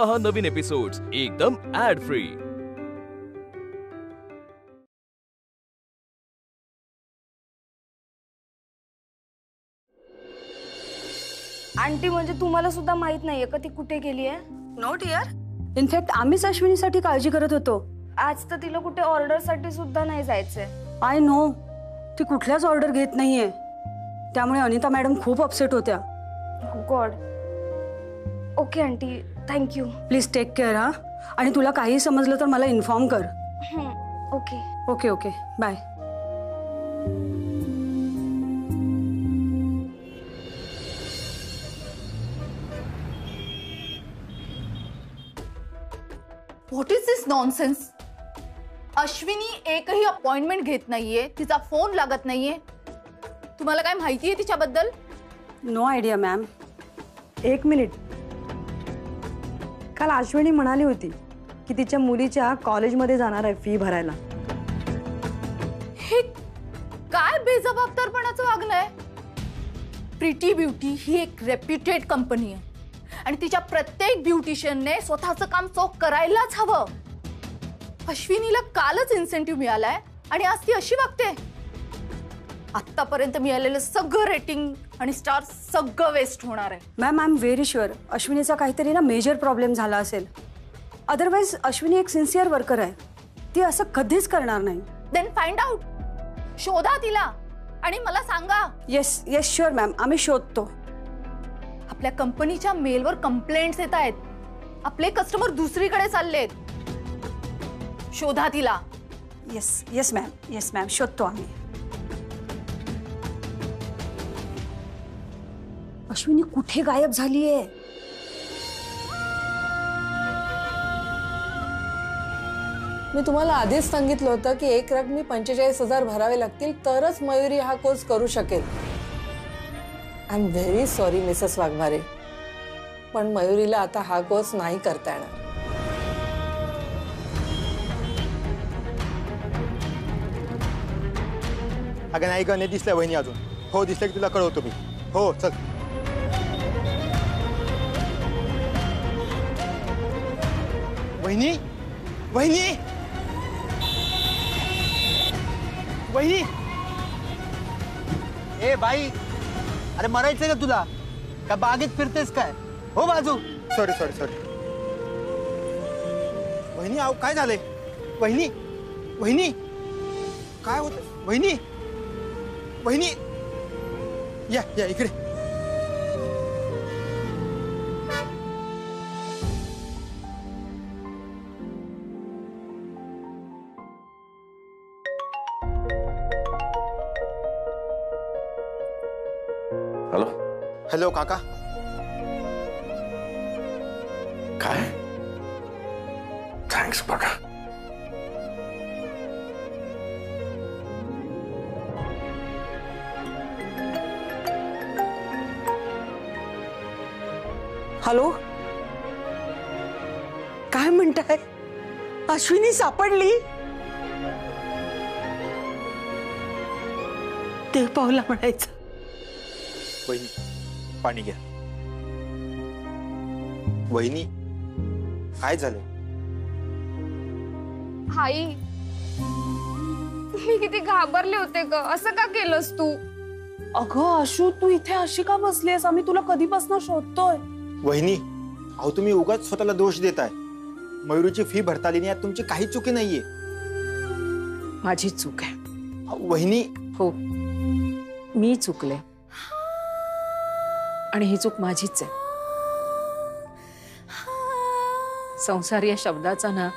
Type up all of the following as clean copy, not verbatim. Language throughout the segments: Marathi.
पहा नवीन एपिसोड्स एकदम ऍड फ्री। आंटी म्हणजे तुम्हाला सुद्धा माहित नाहीये का ती कुठे गेली आहे? नो डिअर, इनफॅक्ट आम्हीच अश्विनीसाठी काळजी करत होतो। आज तर तिला कुठे ऑर्डर साठी सुद्धा नाही जायचंय। आय नो, ती कुठल्याच ऑर्डर घेत नाहीये, त्यामुळे अनिता मॅडम खूप अपसेट होत्या। God. Okay aunty, thank you. Please take care हा, आणि तुला काही समजलं तर मला इन्फॉर्म कर। Okay okay okay, bye. What is this nonsense? Ashwini एकही अपॉइंटमेंट घेत नाहीये, तिचा फोन लागत नाहीये। तुम्हाला काय माहिती आहे तिच्याबद्दल? No idea ma'am. एक मिनिट, काल अश्विनी म्हणाली होती की तिच्या मुलीच्या कॉलेजमध्ये जाणार आहे फी भरायला। हे काय बेजबाबदारपणाचं वागणं आहे? प्रिटी ब्युटी ही एक रेप्युटेड कंपनी आहे आणि तिच्या प्रत्येक ब्युटिशियनने स्वतःचं काम चोख करायलाच हवं। अश्विनीला कालच इन्सेंटिव्ह मिळालाय आणि आज ती अशी वागते। आतापर्यंत मिळालेलं सगळं रेटिंग आणि स्टार सगळं वेस्ट होणार आहे। Ma'am I am very sure अश्विनीचा काहीतरी ना मेजर प्रॉब्लेम झाला असेल। अदरवाइज अश्विनी एक सिन्सिअर वर्कर आहे, ती असं कधीच करणार नाही। देन फाइंड आउट, शोधा तिला आणि मला सांगा। येस येस शुअर मॅम, आम्ही शोधतो। आपल्या कंपनीच्या मेलवर कंप्लेंट्स येत आहेत, आपले कस्टमर दुसरीकडे चाललेत, शोधा तिला। येस येस मॅम शोधतो आम्ही। अश्विनी कुठे गायब झालीये? मी तुम्हाला आधीच सांगितलं होतं की एक रकमी 45,000 भरावे लागतील तरच मयुरी हा कोर्स करू शकेल। I am very sorry Mrs Waghmare, पण मयुरीला आता हा कोर्स नाही करता येणार। अगं नाही का, नाही दिसल्या वहिनी अजून? हो दिसलं की तुला कळवतो मी। हो चल। वहिनी वहिनी वहिनी, ए बाई, अरे मरायचंय का तुला? का बागेत फिरतेस काय? हो बाजू। सॉरी सॉरी सॉरी वहिनी, आव काय झालंय? वहिनी वहिनी काय होत? वहिनी वहिनी या या इकडे। हॅलो हॅलो काका। काय? थँक्स बघा। हॅलो, काय म्हणताय? अश्विनी सापडली? देव पावला म्हणायचं। वहिनी पाणी घ्या। वहिनी काय झालं? आई, मी किती घाबरले होते ग, असं का केलंस तू? अगं आशू, तू इथे अशी का बसलीस? आम्ही तुला कधीपासून शोधतोय। वहिनी अहो तुम्ही उगाच स्वतःला दोष देताय। मयुरीची फी भरता आली नाही, यात तुमची काही चुकी नाहीये। माझी चूक आहे। वहिनी हो, मी चुकले आणि ही चूक माझीच आहे। संसार या शब्दाचा ना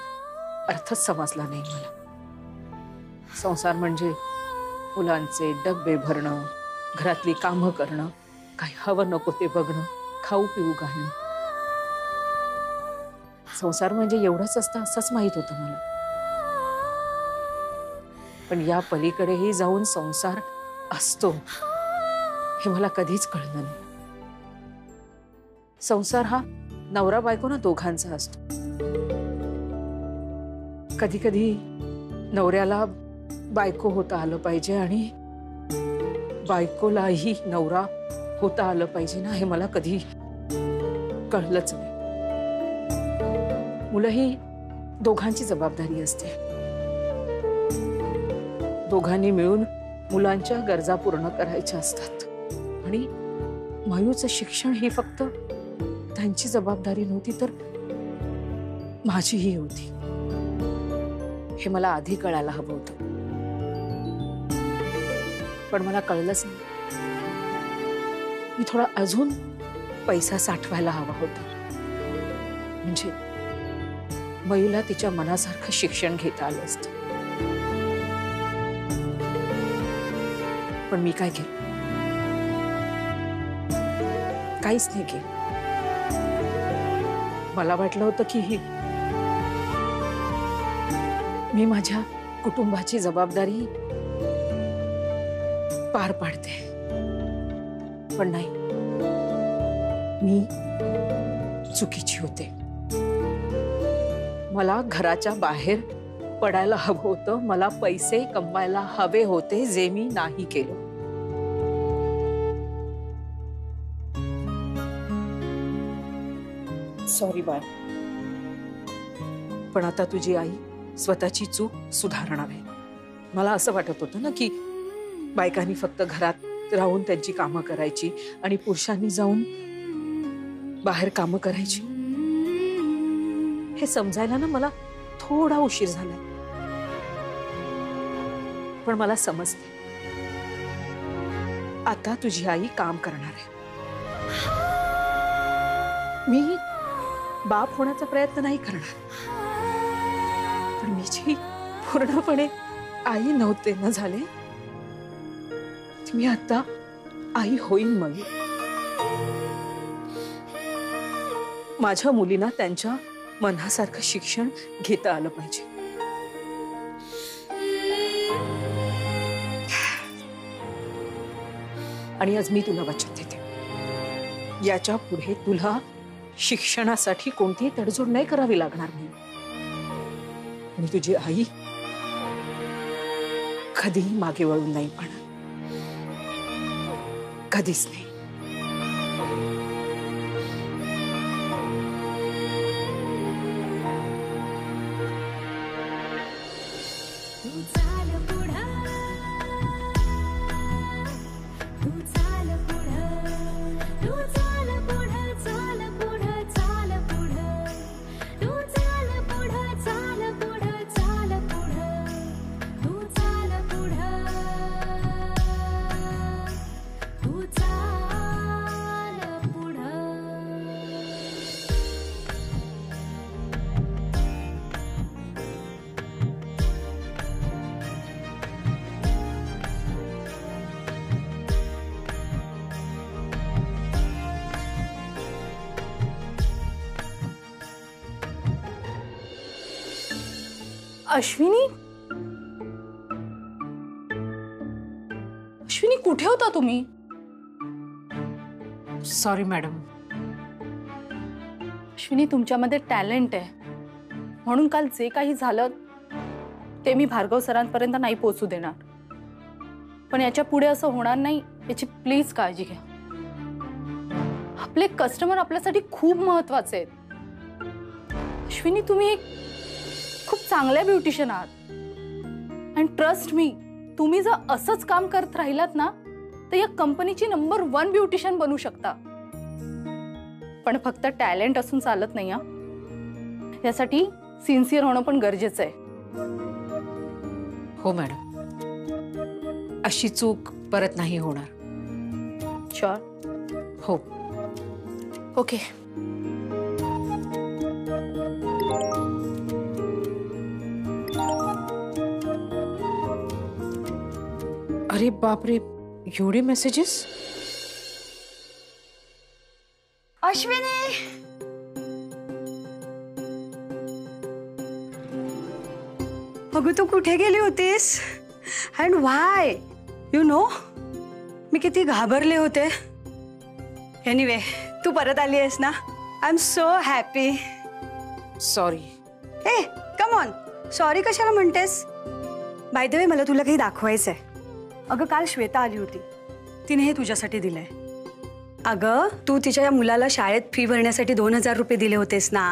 अर्थच समजला नाही मला। संसार म्हणजे मुलांचे डब्बे भरणं, घरातली कामं करणं, काही हवं नको ते बघणं, खाऊ पिऊ घालणं। संसार म्हणजे एवढंच असतं असंच माहित होतं मला, पण या पलीकडेही जाऊन संसार असतो हे मला कधीच कळलं नाही। संसार हा नवरा बायको ना दोघांचा असतो। कधी कधी नवऱ्याला बायको होता आलं पाहिजे आणि बायकोलाही नवरा होता आलं पाहिजे ना, हे मला कधी कळलंच नाही। मुलं ही दोघांची जबाबदारी असते. दोघांनी मिळून मुलांच्या गरजा पूर्ण करायच्या असतात. आणि मयूचं शिक्षण ही फक्त त्यांची जबाबदारी नव्हती तर माझीही होती. हे मला आधी कळायला हवं होतं, पण मला कळलंच नाही. मी थोडा अजून पैसा साठवायला हवा होता, म्हणजे मयूला तिच्या मनासारखं शिक्षण घेता आलं असतं. पण मी काय केलं? काहीच नाही केलं. मला वाटलं होतं की मी माझ्या कुटुंबाची जबाबदारी पार पाडते, पण नाही, मी चुकीची होते. मला घराच्या बाहेर पडायला हवं होतं. मला पैसे कमवायला हवे होते, जे मी नाही केलं. Sorry bye. पण आता तुझी आई स्वतःची चूक सुधारणार आहे. मला असं वाटत होतं ना की बायकांनी फक्त घरात राहून त्यांची कामं करायची आणि पुरुषांनी जाऊन बाहेर कामं करायची. हे समजायला ना मला थोडा उशीर झालाय, पण मला समजते. आता तुझी आई काम करणार आहे. मी बाप होण्याचा प्रयत्न नाही करणार, पण मी जी पूर्णपणे आई नव्हते न झाले, मी आता आई होईन. मग माझ्या मुलींना त्यांच्या मनासारखं शिक्षण घेता आलं पाहिजे. आणि आज मी तुला वचन देते, याच्या पुढे तुला शिक्षणासाठी कोणतीही तडजोड नाही करावी लागणार नाही. आणि तुझी आई कधीही मागे वळून नाही पाहणार, कधीच नाही. अश्विनी, अश्विनी कुठे होता तुम्ही? Sorry madam. अश्विनी, तुमच्यामध्ये टॅलेंट आहे, म्हणून काल जे काही झालं ते मी भार्गव सरांपर्यंत नाही पोहोचू देणार. पण याच्या पुढे असं होणार नाही याची प्लीज काळजी घ्या. आपले कस्टमर आपल्यासाठी खूप महत्वाचे आहेत. अश्विनी, तुम्ही एक खूप चांगल्या ब्युटिशियन आहात, आणि ट्रस्ट मी, तुम्ही जर असंच काम करत राहिलात ना तर या कंपनीची नंबर 1 ब्युटिशियन बनू शकता. पण फक्त टॅलेंट असून चालत नाही हा, यासाठी सिन्सिअर होणं पण गरजेचं आहे. हो मॅडम, अशी चूक परत नाही होणार. शुअर? हो. ओके. अरे बापरे, एवढे मेसेजेस? अश्विनी, अगं तू कुठे गेली होतीस? And why? यू नो, मी किती घाबरले होते. एनिवे, तू परत आली आहेस ना, I am so happy. Sorry. ए कम ऑन, सॉरी कशाला म्हणतेस? बाय द वे, मला तुला काही दाखवायचंय. अगं काल श्वेता आली होती, तिने हे तुझ्यासाठी दिलंय. अगं तू तिच्या मुलाला शाळेत फी भरण्यासाठी 2000 रुपये दिले होतेस ना,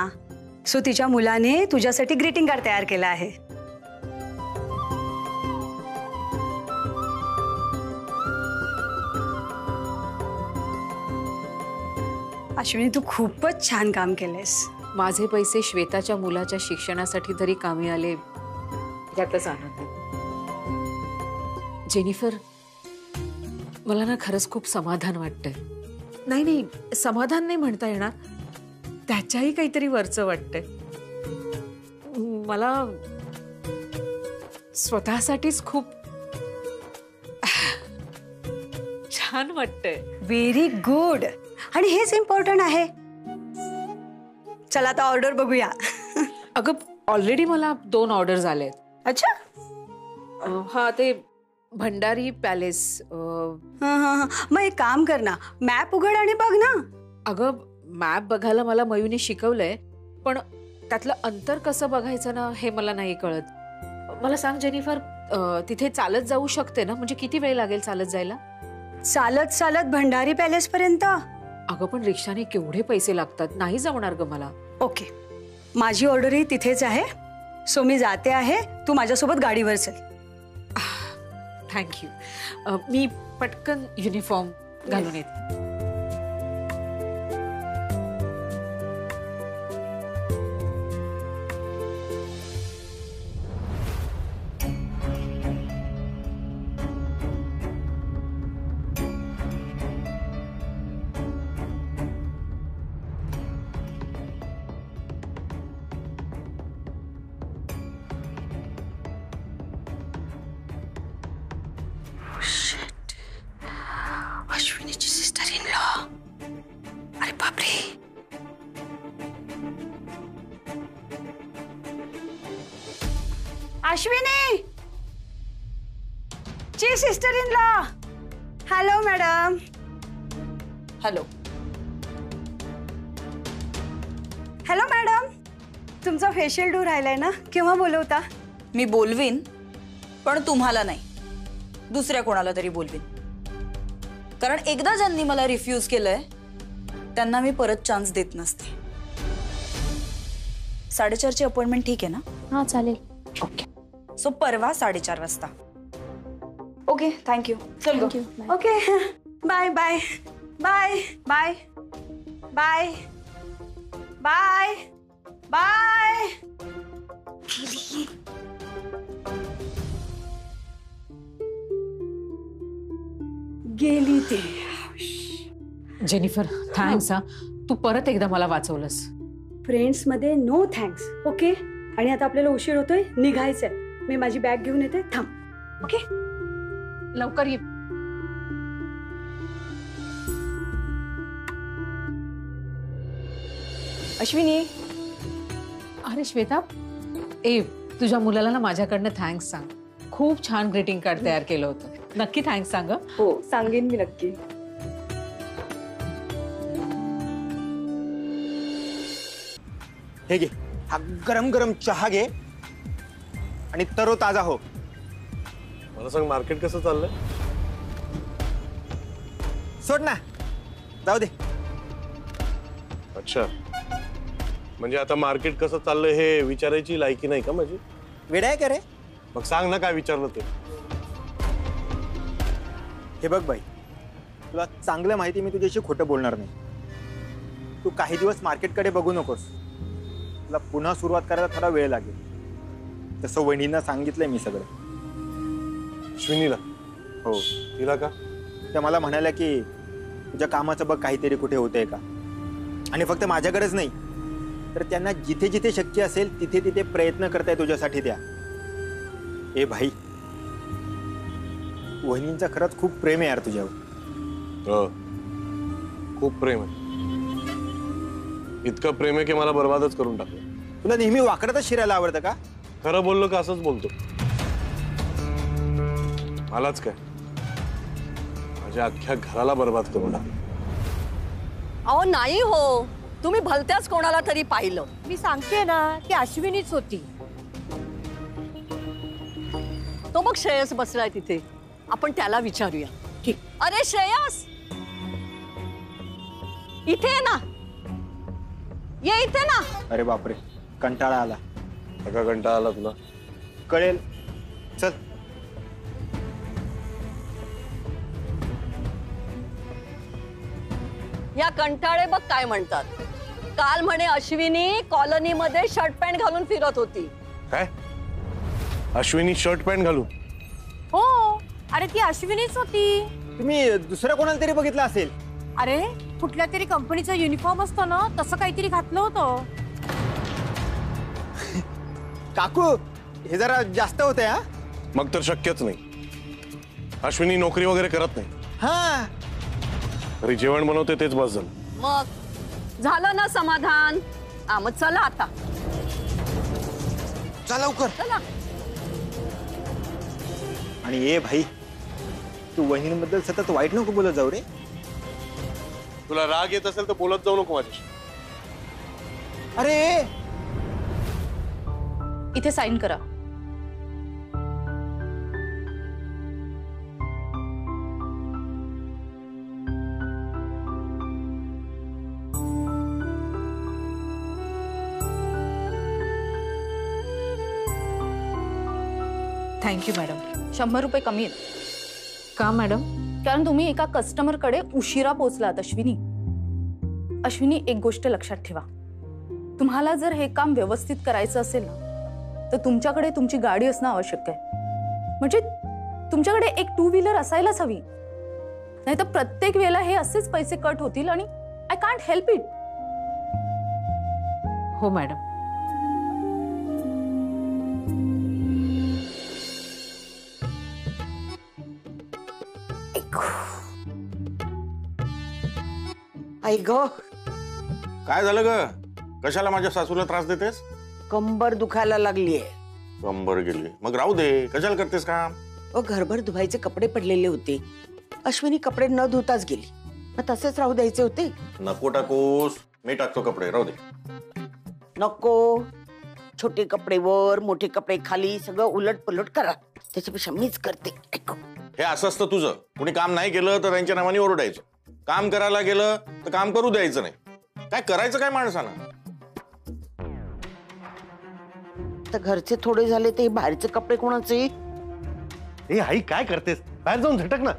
सो तिच्या मुलाने तुझ्यासाठी ग्रीटिंग कार्ड तयार केलं आहे. अश्विनी, तू खूपच छान काम केलंयस. माझे पैसे श्वेताच्या मुलाच्या शिक्षणासाठी तरी कामी आले यातच आनंद आहे. जेनिफर, मला ना खरंच खूप समाधान वाटतंय. नाही, समाधान नाही म्हणता येणार, त्याच्याही काहीतरी वरचं वाटतंय. मला स्वतःसाठीच खूप छान वाटतंय. Very good. आणि हेच इम्पॉर्टंट आहे. चला आता ऑर्डर बघूया. अगं, ऑलरेडी मला 2 ऑर्डर आलेत. अच्छा. हा, ते भंडारी पॅलेस. मग एक काम कर ना, मॅप उघड आणि बघ ना. अगं, मॅप बघायला मला मयूने शिकवलंय, पण त्यातलं अंतर कसं बघायचं ना हे मला नाही कळत. मला सांग जेनिफर, तिथे चालत जाऊ शकते ना? म्हणजे किती वेळ लागेल चालत जायला? चालत चालत भंडारी पॅलेस पर्यंत? अगं, पण रिक्षाने केवढे पैसे लागतात, नाही जमणार ग मला. ओके, माझी ऑर्डरही तिथेच आहे. सो मी जाते आहे, तू माझ्यासोबत गाडीवर चल. थँक्यू. मी पटकन युनिफॉर्म घालून येते. अश्विनीची सिस्टर इन लॉ. अरे बापरे. अश्विनी ची sister in law. Hello madam. Hello. Hello madam, तुमचा फेशियल डू राहिलाय ना, केव्हा बोलवता? मी बोलवीन, पण तुम्हाला नाही, दुसऱ्या कोणाला तरी बोलवीन. कारण एकदा ज्यांनी मला रिफ्यूज केलंय त्यांना मी परत चान्स देत नसते. 4:30ची अपॉइंटमेंट ठीक आहे ना? हा चालेल. ओके. सो परवा 4:30 वाजता. Okay, thank you. चल गो. Okay, bye bye bye bye bye bye bye. गेली ते. जेनिफर, थँक्स हा, तू परत एकदा मला वाचवलंस. फ्रेंड्स मध्ये नो थँक्स. ओके. आणि आता आपल्याला उशीर होतोय, निघायचंय. मी माझी बॅग घेऊन येते, थांब. ओके, लवकर ये. अश्विनी. अरे श्वेता, तुझ्या मुलाला ना माझ्याकडनं थँक्स सांग. खूप छान ग्रीटिंग कार्ड तयार केलं होतं. नक्की थँक्स सांग. हो, सांगेन मी नक्की. हे घे, हा गरम गरम चहा घे आणि तरोताजा हो. मला सांग, मार्केट कसं चाललंय? सोड ना, जाऊ दे. अच्छा, म्हणजे आता मार्केट कसं चाललंय हे विचारायची लायकी नाही का माझी? वेड आहे का रे? मग सांग ना काय विचारलं ते. हे बघ बाई, तुला चांगलं माहिती मी तुझ्याशी खोटं बोलणार नाही. तू काही दिवस मार्केटकडे बघू नकोस. तुला पुन्हा सुरुवात करायला थोडा वेळ लागेल. तसं वहिनींना सांगितलंय मी सगळं. श्विनीला? हो. तिला का? त्या मला म्हणाल्या की तुझ्या कामाचं बघ काहीतरी कुठे होतंय का. आणि फक्त माझ्याकडेच नाही, तर त्यांना जिथे जिथे शक्य असेल तिथे तिथे प्रयत्न करताय तुझ्यासाठी त्या. ए भाई, वहिनींचा खरंच खूप प्रेम आहे यार तुझ्यावर. खूप प्रेम आहे. इतकं प्रेम आहे की मला बर्बादच करून टाकलं. तुला नेहमी वाकडतच शिरायला आवडतं का? खरं बोललो का असंच बोलतो? मलाच काय, माझ्या अख्ख्या घराला बर्बाद करून टाकलं. अहो नाही हो, तुम्ही भलत्याच कोणाला तरी पाहिलं. मी सांगते ना, ती अश्विनीच होती. तो मग श्रेयस बसलाय तिथे, आपण त्याला विचारूया. ठीक. अरे श्रेयस, इथे ये ना, ये इथे ना. अरे बापरे, कंटाळा आला. का कंटाळा आला तुला? कळेल. चल. या कंटाळे बघ काय म्हणतात. काल म्हणे अश्विनी कॉलनीमध्ये शर्ट पॅन्ट घालून फिरत होती. काय? अश्विनी शर्ट पॅन्ट घालून? हो, अरे ती अश्विनीच होती. तुम्ही दुसऱ्या कोणाला तरी बघितलं असेल. अरे कुठल्या तरी कंपनीचा युनिफॉर्म असतो ना, तसं काहीतरी घातलं होतं. काकू हे जरा जास्त होतंय. हा मग तर शक्यच नाही. अश्विनी नोकरी वगैरे करत नाही. हा घरी जेवण बनवते तेच बस झालं. मग झालं ना समाधान. मग चला आता. चला लवकर. चला. आणि ए भाई, तू वहिनींबद्दल सतत वाईट नको बोलत जाऊ रे. तुला राग येत असेल तर बोलत जाऊ नको माझ्याशी. अरे इथे साइन करा. Thank you madam. 100 रुपये कमी आहेत. का मॅडम? कारण तुम्ही एका कस्टमर कडे उशिरा पोहोचलात अश्विनी. अश्विनी, एक गोष्ट लक्षात ठेवा. तुम्हाला जर हे काम व्यवस्थित करायचं असेल ना, तर तुमच्याकडे तुमची गाडी असणं आवश्यक आहे. म्हणजे तुमच्याकडे एक 2 व्हीलर असायलाच हवी. नाही तर प्रत्येक वेळेला हे असेच पैसे कट होतील आणि आय कांट हेल्प इट. हो मॅडम. आई ग, काय झालं ग? कशाला माझ्या सासूला त्रास देतेस? कंबर दुखायला लागलीये. कंबर गेली मग राहू दे. कशाला करतेस काम? घरभर धुवायचे कपडे पडलेले होते. अश्विनी कपडे न धुताच गेली. मग तसेच राहू द्यायचे होते. नको टाकूस. मी टाकतो कपडे. राहू दे. नको. छोटे कपडे वर, मोठे कपडे खाली, सगळं उलट पलट करा. त्याच्यापेक्षा मीच करते. ऐकू, हे असं असतं तुझं. कुणी काम नाही केलं तर त्यांच्या नावाने ओरडायचं. काम करायला गेलं तर काम करू द्यायचं नाही. काय करायचं काय माणसानं? तर घरचे थोडे झाले ते बाहेरचे कपडे कोणाचे? ए आई, काय करतेस? बाहेर जाऊन झटक ना.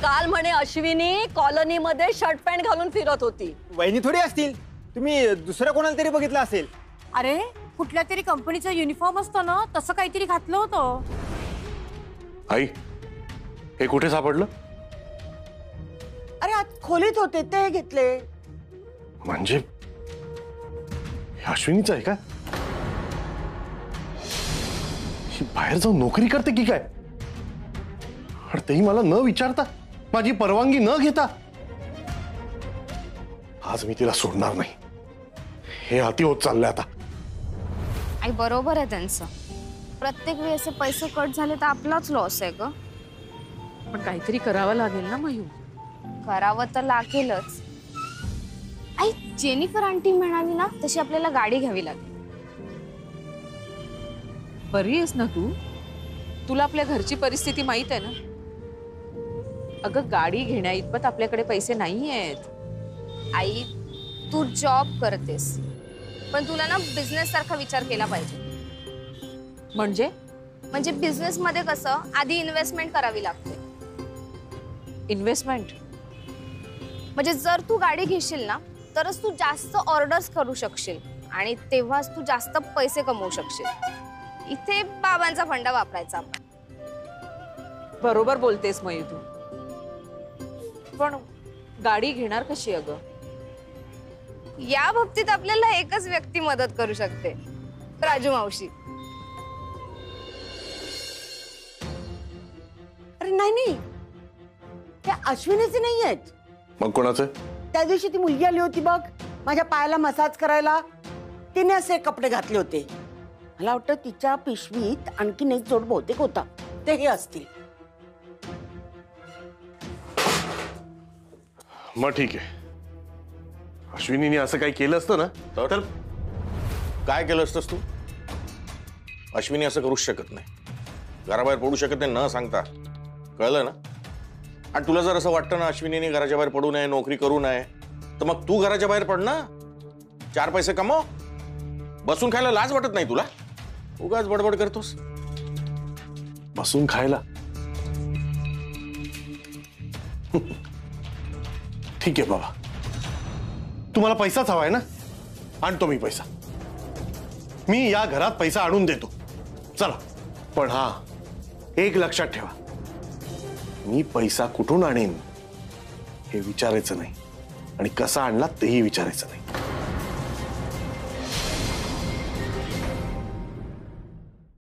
काल म्हणे अश्विनी कॉलनीमध्ये शर्ट पॅन्ट घालून फिरत होती. वहिनी थोडी असतील. तुम्ही दुसऱ्या कोणाला तरी बघितलं असेल. अरे कुठल्या तरी कंपनीचा युनिफॉर्म असतो ना, तसं काहीतरी घातलं होतं. आई, हे कुठे सापडलं? अरे आत खोलीत होते ते घेतले. म्हणजे हे अश्विनीचं आहे का? ही बाहेर जाऊन नोकरी करते की काय? आणि तेही मला न विचारता, माझी परवानगी न घेता. आज मी तिला सोडणार नाही. हे अति होत चाललंय आता. आई बरोबर आहे त्यांचं. प्रत्येक वेळेस पैसे कट झाले तर आपलाच लॉस आहे ग. पण काहीतरी करावं लागेल ना मयूर. करावं तर लागेलच. आई, जेनिफर आंटी म्हणाली ना तशी आपल्याला गाडी घ्यावी लागेल. बरी आहेस ना तू? तुला आपल्या घरची परिस्थिती माहित आहे ना? अगं, गाडी घेण्या इतपत आपल्याकडे पैसे नाही आहेत. आई, तू जॉब करतेस, पण तुला ना बिझनेस सारखा विचार केला पाहिजे. म्हणजे बिझनेस मध्ये कसं आधी इन्व्हेस्टमेंट करावी लागते. इन्व्हेस्टमेंट म्हणजे जर तू गाडी घेशील ना तरच तू जास्त ऑर्डर्स करू शकशील आणि तेव्हाच तू जास्त पैसे कमवू शकशील. इथे बाबांचा फंडा वापरायचा आपण. बरोबर बोलतेस मयू तू. पण गाडी घेणार कशी अगं? या बाबतीत आपल्याला एकच व्यक्ती मदत करू शकते, राजू मावशी. अरे नाही, त्या अश्विनीचे नाही आहेत. मग कोणाचं? त्या दिवशी ती मुलगी आली होती बघ, माझ्या पायाला मसाज करायला. तिने असे कपडे घातले होते. मला वाटतं तिच्या पिशवीत आणखीन एक जोड बहुतेक होता. ते हे असतील. मग ठीक आहे. अश्विनीने असं काही केलं असतं ना तर काय केलं असतंस तू? अश्विनी असं करूच शकत नाही. घराबाहेर पडू शकत नाही न सांगता. कळलं ना? आणि तुला जर असं वाटतं ना अश्विनीने घराच्या बाहेर पडू नये, नोकरी करू नये, तर मग तू घराच्या बाहेर पड ना, 4 पैसे कमव. बसून खायला लाज वाटत नाही तुला? उगाच बडबड करतोस. बसून खायला ठीक आहे बाबा, तुम्हाला पैसाच हवाय ना, आणतो मी पैसा. मी या घरात पैसा आणून देतो, चला. पण हा, एक लक्षात ठेवा, मी पैसा कुठून आणेन हे विचारायचं नाही, आणि कसा आणला तेही विचारायचं नाही.